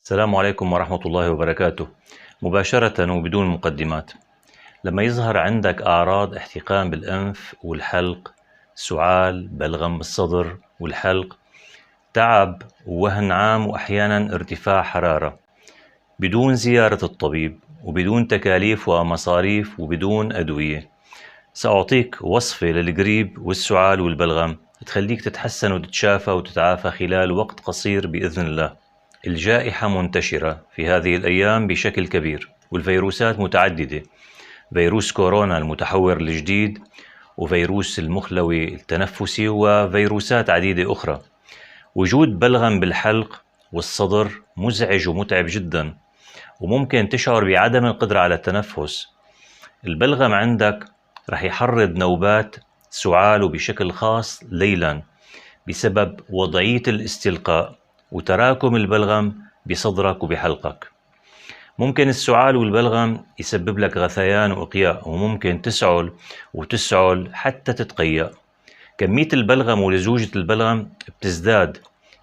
السلام عليكم ورحمة الله وبركاته. مباشرة وبدون مقدمات، لما يظهر عندك أعراض احتقان بالأنف والحلق، سعال، بلغم بالصدر والحلق، تعب ووهن عام وأحيانا ارتفاع حرارة، بدون زيارة الطبيب وبدون تكاليف ومصاريف وبدون أدوية، سأعطيك وصفة للقريب والسعال والبلغم تخليك تتحسن وتتشافى وتتعافى خلال وقت قصير بإذن الله. الجائحة منتشرة في هذه الأيام بشكل كبير، والفيروسات متعددة: فيروس كورونا المتحور الجديد، وفيروس المخلوي التنفسي، وفيروسات عديدة أخرى. وجود بلغم بالحلق والصدر مزعج ومتعب جدا، وممكن تشعر بعدم القدرة على التنفس. البلغم عندك رح يحرض نوبات سعال، وبشكل خاص ليلا، بسبب وضعية الاستلقاء وتراكم البلغم بصدرك وبحلقك. ممكن السعال والبلغم يسبب لك غثيان وإقياء، وممكن تسعل حتى تتقيأ. كمية البلغم ولزوجة البلغم بتزداد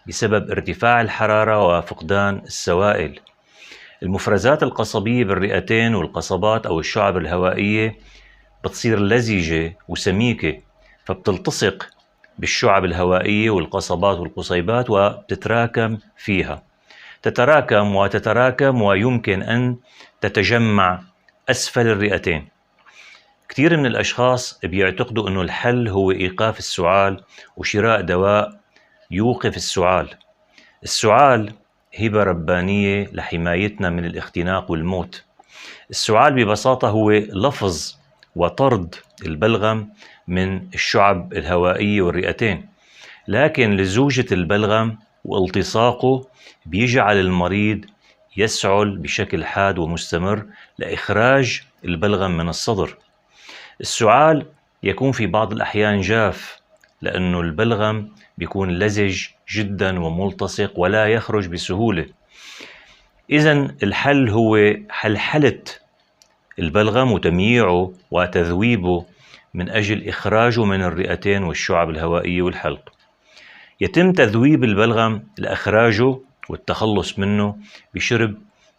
بسبب ارتفاع الحرارة وفقدان السوائل. المفرزات القصبية بالرئتين والقصبات أو الشعب الهوائية بتصير لزجة وسميكة، فبتلتصق بالشعب الهوائية والقصبات والقصيبات وبتتراكم فيها، تتراكم ويمكن أن تتجمع أسفل الرئتين. كثير من الأشخاص بيعتقدوا أنه الحل هو إيقاف السعال وشراء دواء يوقف السعال. السعال هبة ربانية لحمايتنا من الاختناق والموت. السعال ببساطة هو لفظ وطرد البلغم من الشعب الهوائية والرئتين، لكن لزوجة البلغم والتصاقه بيجعل المريض يسعل بشكل حاد ومستمر لإخراج البلغم من الصدر. السعال يكون في بعض الأحيان جاف، لأنه البلغم بيكون لزج جدا وملتصق ولا يخرج بسهولة. إذن الحل هو حلحلة البلغم وتمييعه وتذويبه من أجل إخراجه من الرئتين والشعب الهوائية والحلق. يتم تذويب البلغم لإخراجه والتخلص منه بشرب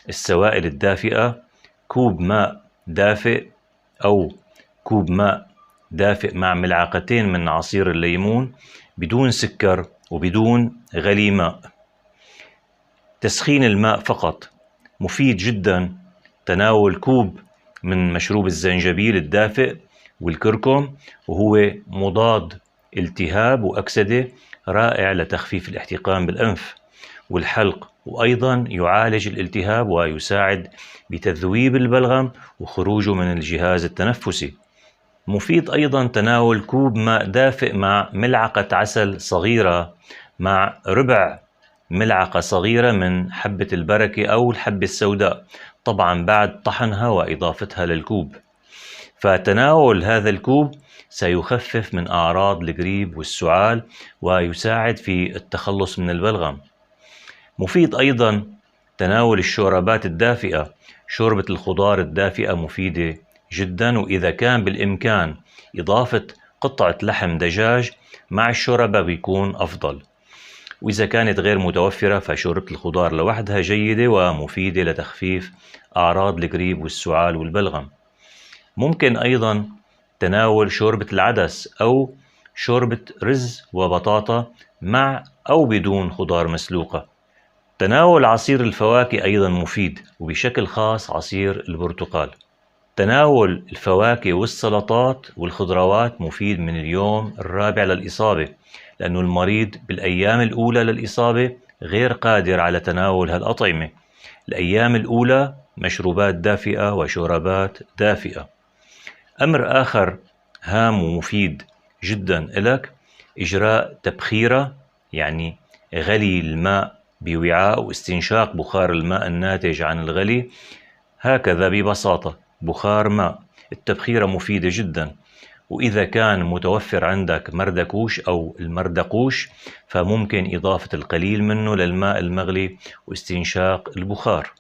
السوائل الدافئة، كوب ماء دافئ أو كوب ماء دافئ مع ملعقتين من عصير الليمون بدون سكر وبدون غلي ماء. تسخين الماء فقط مفيد جدا. تناول كوب من مشروب الزنجبيل الدافئ والكركم، وهو مضاد التهاب وأكسدة، رائع لتخفيف الاحتقان بالأنف والحلق، وأيضا يعالج الالتهاب ويساعد بتذويب البلغم وخروجه من الجهاز التنفسي. مفيد أيضا تناول كوب ماء دافئ مع ملعقة عسل صغيرة مع ربع ملعقة صغيرة من حبة البركة أو الحبة السوداء، طبعا بعد طحنها وإضافتها للكوب. فتناول هذا الكوب سيخفف من أعراض القريب والسعال ويساعد في التخلص من البلغم. مفيد أيضا تناول الشوربات الدافئة. شوربة الخضار الدافئة مفيدة جدا، وإذا كان بالإمكان إضافة قطعة لحم دجاج مع الشوربة بيكون أفضل. وإذا كانت غير متوفرة فشوربة الخضار لوحدها جيدة ومفيدة لتخفيف أعراض القريب والسعال والبلغم. ممكن أيضا تناول شوربة العدس أو شوربة رز وبطاطا مع أو بدون خضار مسلوقة. تناول عصير الفواكه أيضا مفيد، وبشكل خاص عصير البرتقال. تناول الفواكه والسلطات والخضروات مفيد من اليوم الرابع للإصابة، لأن المريض بالأيام الأولى للإصابة غير قادر على تناول هالأطعمة. الأيام الأولى مشروبات دافئة وشوربات دافئة. أمر آخر هام ومفيد جدا لك: إجراء تبخيرة، يعني غلي الماء بوعاء واستنشاق بخار الماء الناتج عن الغلي، هكذا ببساطة بخار ماء. التبخيرة مفيدة جدا. وإذا كان متوفر عندك مردكوش أو المردقوش فممكن إضافة القليل منه للماء المغلي واستنشاق البخار.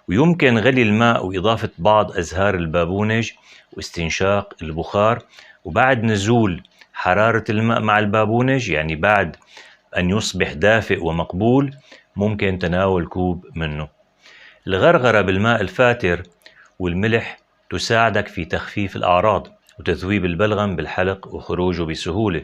ويمكن غلي الماء وإضافة بعض أزهار البابونج واستنشاق البخار، وبعد نزول حرارة الماء مع البابونج، يعني بعد أن يصبح دافئ ومقبول، ممكن تناول كوب منه. الغرغرة بالماء الفاتر والملح تساعدك في تخفيف الأعراض وتذويب البلغم بالحلق وخروجه بسهولة.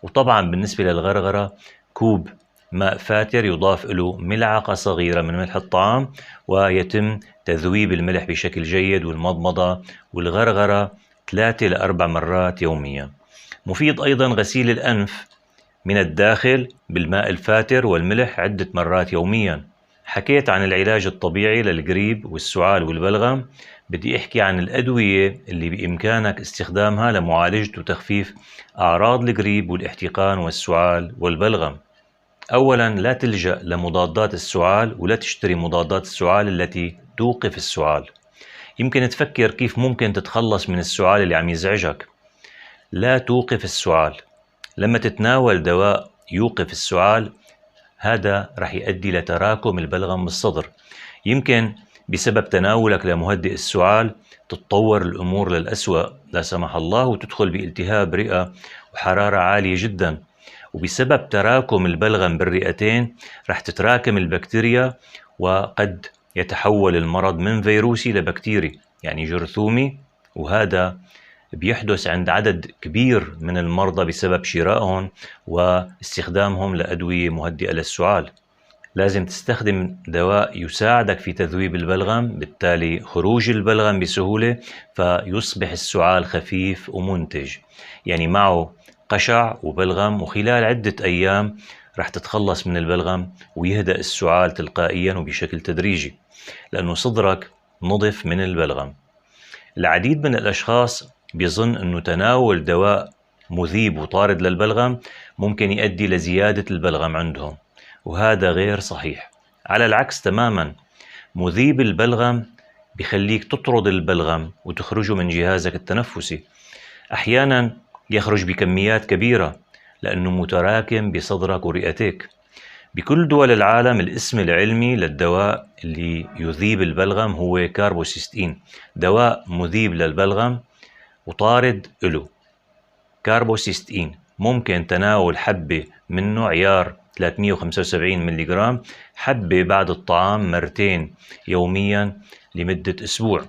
وطبعا بالنسبة للغرغرة، كوب ماء فاتر يضاف له ملعقة صغيرة من ملح الطعام ويتم تذويب الملح بشكل جيد، والمضمضة والغرغرة 3 ل 4 مرات يوميا. مفيد أيضا غسيل الأنف من الداخل بالماء الفاتر والملح عدة مرات يوميا. حكيت عن العلاج الطبيعي للقريب والسعال والبلغم، بدي أحكي عن الأدوية اللي بإمكانك استخدامها لمعالجة وتخفيف أعراض القريب والاحتقان والسعال والبلغم. أولا، لا تلجأ لمضادات السعال ولا تشتري مضادات السعال التي توقف السعال. يمكن تفكر كيف ممكن تتخلص من السعال اللي عم يزعجك. لا توقف السعال. لما تتناول دواء يوقف السعال، هذا رح يؤدي لتراكم البلغم بالصدر. يمكن بسبب تناولك لمهدئ السعال تتطور الأمور للأسوأ لا سمح الله، وتدخل بالتهاب رئة وحرارة عالية جدا. وبسبب تراكم البلغم بالرئتين رح تتراكم البكتيريا، وقد يتحول المرض من فيروسي لبكتيري يعني جرثومي، وهذا بيحدث عند عدد كبير من المرضى بسبب شرائهم واستخدامهم لأدوية مهدئة للسعال. لازم تستخدم دواء يساعدك في تذويب البلغم، بالتالي خروج البلغم بسهولة، فيصبح السعال خفيف ومنتج، يعني معه قشع وبلغم، وخلال عدة أيام رح تتخلص من البلغم ويهدأ السعال تلقائيا وبشكل تدريجي، لأنه صدرك نظف من البلغم. العديد من الأشخاص بيظن أنه تناول دواء مذيب وطارد للبلغم ممكن يؤدي لزيادة البلغم عندهم، وهذا غير صحيح. على العكس تماما، مذيب البلغم بيخليك تطرد البلغم وتخرجه من جهازك التنفسي. أحيانا يخرج بكميات كبيرة لأنه متراكم بصدرك ورئتيك. بكل دول العالم الاسم العلمي للدواء اللي يذيب البلغم هو كاربوسيستين، دواء مذيب للبلغم وطارد له. كاربوسيستين ممكن تناول حبة منه عيار 375 ملغ، حبة بعد الطعام مرتين يوميا لمدة أسبوع،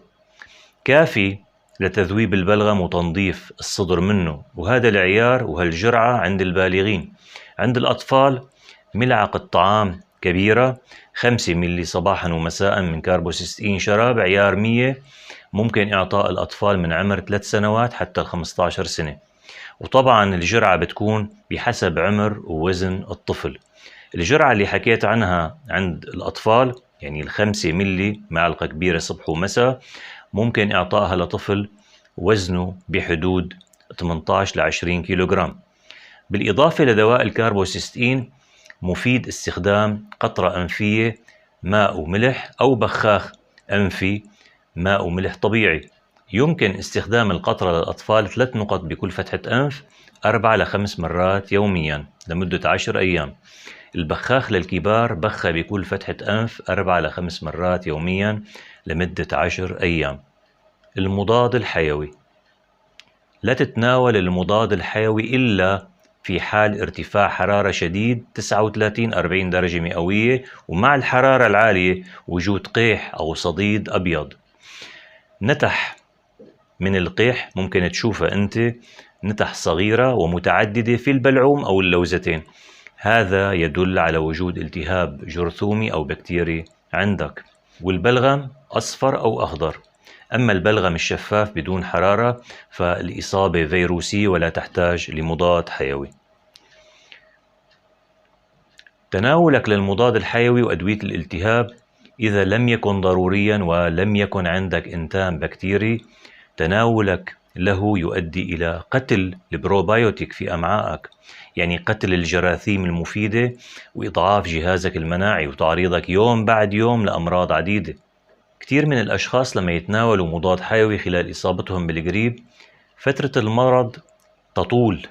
كافي لتذويب البلغم وتنظيف الصدر منه. وهذا العيار وهالجرعة عند البالغين. عند الأطفال ملعقة طعام كبيرة 5 ملي صباحا ومساء من كاربوسيستين شراب عيار 100، ممكن إعطاء الأطفال من عمر 3 سنوات حتى 15 سنة. وطبعا الجرعة بتكون بحسب عمر ووزن الطفل. الجرعة اللي حكيت عنها عند الأطفال يعني 5 ملي معلقة كبيرة صبح ومساء، ممكن إعطائها لطفل وزنه بحدود 18 ل 20 كيلوغرام. بالإضافة لدواء الكاربوسيستين، مفيد استخدام قطرة أنفية ماء وملح أو بخاخ أنفي ماء وملح طبيعي. يمكن استخدام القطرة للأطفال 3 نقط بكل فتحة أنف 4 ل 5 مرات يوميا لمدة 10 أيام. البخاخ للكبار بخة بكل فتحة أنف 4 ل 5 مرات يوميا لمدة 10 أيام. المضاد الحيوي، لا تتناول المضاد الحيوي إلا في حال ارتفاع حرارة شديد 39-40 درجة مئوية، ومع الحرارة العالية وجود قيح أو صديد أبيض. نتح من القيح ممكن تشوفها أنت، نتح صغيرة ومتعددة في البلعوم أو اللوزتين، هذا يدل على وجود التهاب جرثومي أو بكتيري عندك. والبلغم أصفر أو أخضر. أما البلغم الشفاف بدون حرارة فالإصابة فيروسية ولا تحتاج لمضاد حيوي. تناولك للمضاد الحيوي وأدوية الالتهاب إذا لم يكن ضروريا ولم يكن عندك إنتان بكتيري، تناولك له يؤدي إلى قتل البروبايوتيك في أمعائك، يعني قتل الجراثيم المفيدة وإضعاف جهازك المناعي وتعريضك يوم بعد يوم لأمراض عديدة. كثير من الأشخاص لما يتناولوا مضاد حيوي خلال إصابتهم بالقريب فترة المرض تطول،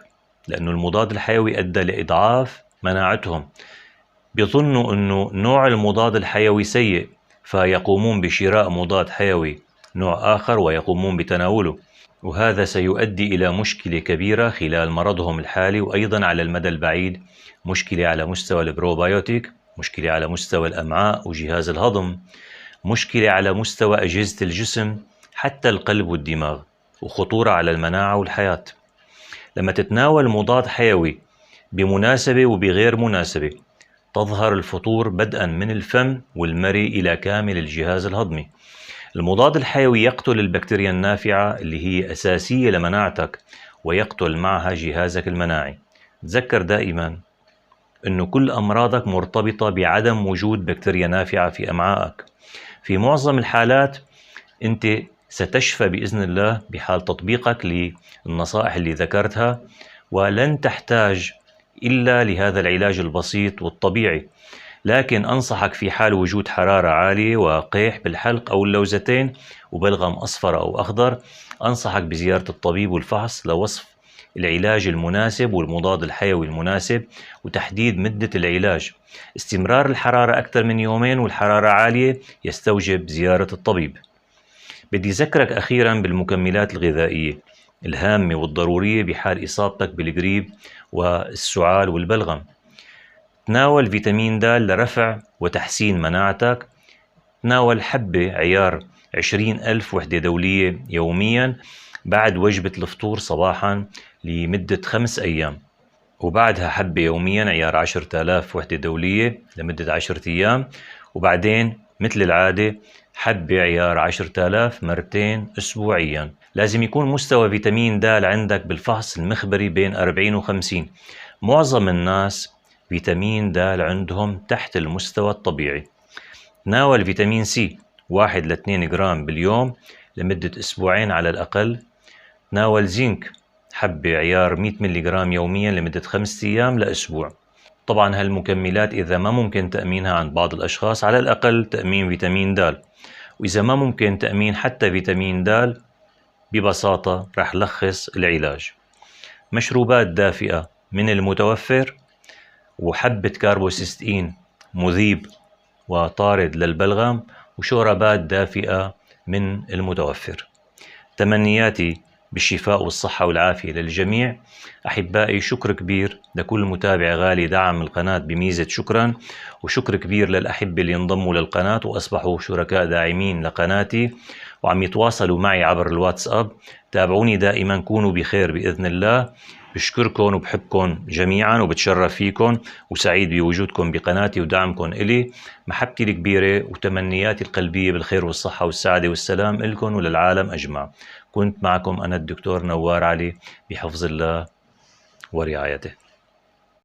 لأنه المضاد الحيوي أدى لإضعاف مناعتهم. بيظنوا أنه نوع المضاد الحيوي سيء فيقومون بشراء مضاد حيوي نوع آخر ويقومون بتناوله، وهذا سيؤدي إلى مشكلة كبيرة خلال مرضهم الحالي، وأيضا على المدى البعيد مشكلة على مستوى البروبايوتيك، مشكلة على مستوى الأمعاء وجهاز الهضم، مشكلة على مستوى أجهزة الجسم حتى القلب والدماغ، وخطورة على المناعة والحياة. لما تتناول مضاد حيوي بمناسبة وبغير مناسبة تظهر الفطور بدءا من الفم والمري إلى كامل الجهاز الهضمي. المضاد الحيوي يقتل البكتيريا النافعة اللي هي أساسية لمناعتك، ويقتل معها جهازك المناعي. تذكر دائما أنه كل أمراضك مرتبطة بعدم وجود بكتيريا نافعة في أمعائك. في معظم الحالات أنت ستشفى بإذن الله بحال تطبيقك للنصائح اللي ذكرتها، ولن تحتاج إلا لهذا العلاج البسيط والطبيعي. لكن أنصحك في حال وجود حرارة عالية وقيح بالحلق أو اللوزتين وبلغم أصفر أو أخضر، أنصحك بزيارة الطبيب والفحص لوصف العلاج المناسب والمضاد الحيوي المناسب وتحديد مدة العلاج. استمرار الحرارة أكثر من يومين والحرارة عالية يستوجب زيارة الطبيب. بدي أذكرك أخيرا بالمكملات الغذائية الهامة والضرورية بحال إصابتك بالقريب والسعال والبلغم. تناول فيتامين د لرفع وتحسين مناعتك. تناول حبة عيار 20,000 وحدة دولية يوميا بعد وجبة الفطور صباحا لمدة 5 أيام، وبعدها حبة يوميا عيار 10,000 وحدة دولية لمدة 10 أيام، وبعدين مثل العادة حبة عيار 10,000 مرتين أسبوعيا. لازم يكون مستوى فيتامين د عندك بالفحص المخبري بين 40 و 50. معظم الناس فيتامين د عندهم تحت المستوى الطبيعي. تناول فيتامين سي 1 ل 2 جرام باليوم لمدة أسبوعين على الأقل. تناول زنك حبة عيار 100 ملغ يوميا لمدة 5 أيام لأسبوع. طبعا هالمكملات إذا ما ممكن تأمينها عند بعض الأشخاص على الأقل تأمين فيتامين د، وإذا ما ممكن تأمين حتى فيتامين د ببساطة رح لخص العلاج: مشروبات دافئة من المتوفر، وحبة كاربوسيستين مذيب وطارد للبلغم، وشوربات دافئة من المتوفر. تمنياتي بالشفاء والصحة والعافية للجميع. أحبائي، شكر كبير لكل متابع غالي دعم القناة بميزة شكرا، وشكر كبير للأحبة اللي انضموا للقناة وأصبحوا شركاء داعمين لقناتي وعم يتواصلوا معي عبر الواتساب. تابعوني دائما، كونوا بخير بإذن الله. بشكركم وبحبكم جميعا وبتشرف فيكم وسعيد بوجودكم بقناتي ودعمكم إلي. محبتي الكبيرة وتمنياتي القلبية بالخير والصحة والسعادة والسلام لكم وللعالم أجمع. كنت معكم أنا الدكتور نوار علي بحفظ الله ورعايته.